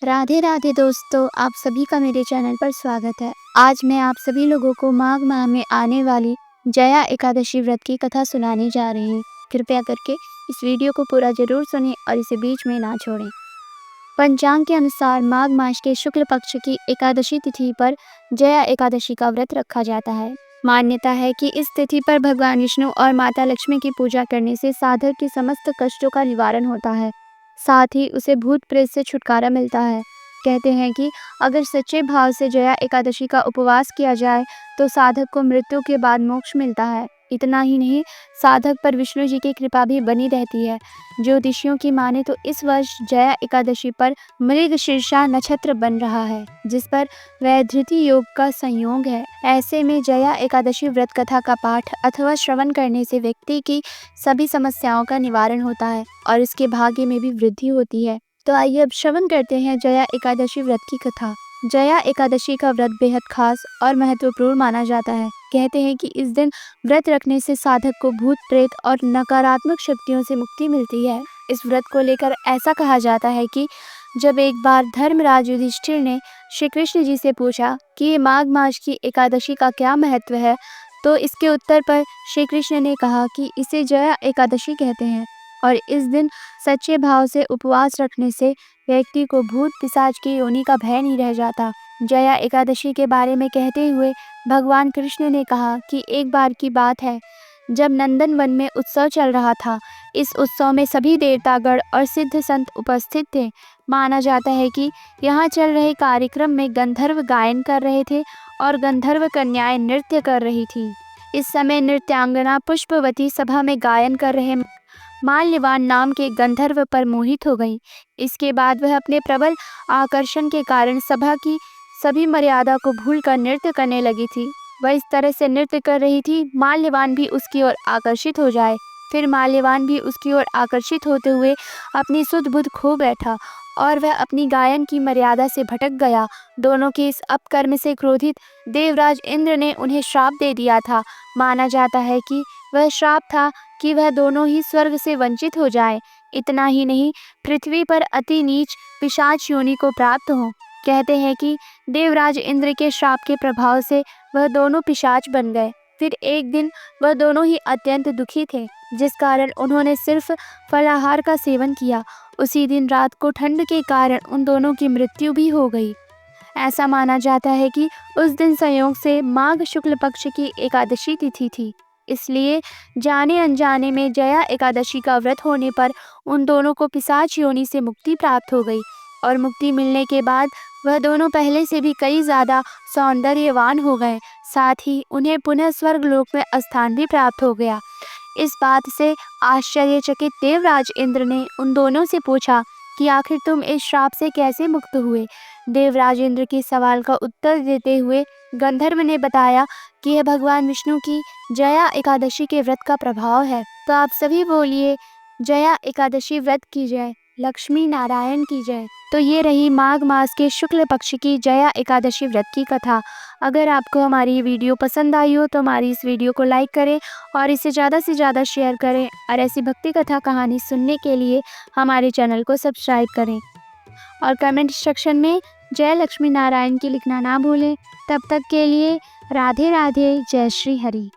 राधे राधे दोस्तों, आप सभी का मेरे चैनल पर स्वागत है। आज मैं आप सभी लोगों को माघ माह में आने वाली जया एकादशी व्रत की कथा सुनाने जा रही हूँ। कृपया करके इस वीडियो को पूरा जरूर सुनें और इसे बीच में ना छोड़ें। पंचांग के अनुसार माघ मास के शुक्ल पक्ष की एकादशी तिथि पर जया एकादशी का व्रत रखा जाता है। मान्यता है कि इस तिथि पर भगवान विष्णु और माता लक्ष्मी की पूजा करने से साधक के समस्त कष्टों का निवारण होता है, साथ ही उसे भूत प्रेत से छुटकारा मिलता है। कहते हैं कि अगर सच्चे भाव से जया एकादशी का उपवास किया जाए तो साधक को मृत्यु के बाद मोक्ष मिलता है। इतना ही नहीं, साधक पर विष्णु जी की कृपा भी बनी रहती है। ज्योतिषियों की माने तो इस वर्ष जया एकादशी पर मृगशीर्षा नक्षत्र बन रहा है, जिस पर वैधृति योग का संयोग है। ऐसे में जया एकादशी व्रत कथा का पाठ अथवा श्रवण करने से व्यक्ति की सभी समस्याओं का निवारण होता है और इसके भाग्य में भी वृद्धि होती है। तो आइए अब श्रवण करते हैं जया एकादशी व्रत की कथा। जया एकादशी का व्रत बेहद खास और महत्वपूर्ण माना जाता है। कहते हैं कि इस दिन व्रत रखने से साधक को भूत प्रेत और नकारात्मक शक्तियों से मुक्ति मिलती है। इस व्रत को लेकर ऐसा कहा जाता है कि जब एक बार धर्मराज युधिष्ठिर ने श्री कृष्ण जी से पूछा कि ये माघ मास की एकादशी का क्या महत्व है, तो इसके उत्तर पर श्री कृष्ण ने कहा कि इसे जया एकादशी कहते हैं और इस दिन सच्चे भाव से उपवास रखने से व्यक्ति को भूत पिशाच की योनि का भय नहीं रह जाता। जया एकादशी के बारे में कहते हुए भगवान कृष्ण ने कहा कि एक बार की बात है, जब नंदन वन में उत्सव चल रहा था। इस उत्सव में सभी देवतागण और सिद्ध संत उपस्थित थे। माना जाता है कि यहाँ चल रहे कार्यक्रम में गंधर्व गायन कर रहे थे और गंधर्व कन्याएं नृत्य कर रही थी। इस समय नृत्यांगना पुष्पवती सभा में गायन कर रहे माल्यवान नाम के गंधर्व पर मोहित हो गई। इसके बाद वह अपने प्रबल आकर्षण के कारण सभा की सभी मर्यादा को भूलकर नृत्य करने लगी थी। वह इस तरह से नृत्य कर रही थी, माल्यवान भी उसकी ओर आकर्षित हो जाए। फिर माल्यवान भी उसकी ओर आकर्षित होते हुए अपनी सुध बुध खो बैठा और वह अपनी गायन की मर्यादा से भटक गया। दोनों के इस अपकर्म से क्रोधित देवराज इंद्र ने उन्हें श्राप दे दिया था। माना जाता है कि वह श्राप था कि वह दोनों ही स्वर्ग से वंचित हो जाए। इतना ही नहीं, पृथ्वी पर अति नीच पिशाच योनि को प्राप्त हो। कहते हैं कि देवराज इंद्र के श्राप के प्रभाव से वह दोनों पिशाच बन गए। फिर एक दिन वह दोनों ही अत्यंत दुखी थे, जिस कारण उन्होंने सिर्फ फलाहार का सेवन किया। उसी दिन रात को ठंड के कारण उन दोनों की मृत्यु भी हो गई। ऐसा माना जाता है कि उस दिन संयोग से माघ शुक्ल पक्ष की एकादशी तिथि थी, इसलिए जाने अनजाने में जया एकादशी का व्रत होने पर उन दोनों को पिशाच योनि से मुक्ति प्राप्त हो गई और मुक्ति मिलने के बाद वह दोनों पहले से भी कई ज़्यादा सौंदर्यवान हो गए। साथ ही उन्हें पुनः स्वर्ग लोक में स्थान भी प्राप्त हो गया। इस बात से आश्चर्यचकित देवराज इंद्र ने उन दोनों से पूछा कि आखिर तुम इस श्राप से कैसे मुक्त हुए। देवराज इंद्र के सवाल का उत्तर देते हुए गंधर्व ने बताया कि यह भगवान विष्णु की जया एकादशी के व्रत का प्रभाव है। तो आप सभी बोलिए, जया एकादशी व्रत की जय, लक्ष्मी नारायण की जय। तो ये रही माघ मास के शुक्ल पक्ष की जया एकादशी व्रत की कथा। अगर आपको हमारी ये वीडियो पसंद आई हो तो हमारी इस वीडियो को लाइक करें और इसे ज़्यादा से ज़्यादा शेयर करें और ऐसी भक्ति कथा कहानी सुनने के लिए हमारे चैनल को सब्सक्राइब करें और कमेंट सेक्शन में जय लक्ष्मी नारायण की लिखना ना भूलें। तब तक के लिए राधे राधे, जय श्री हरि।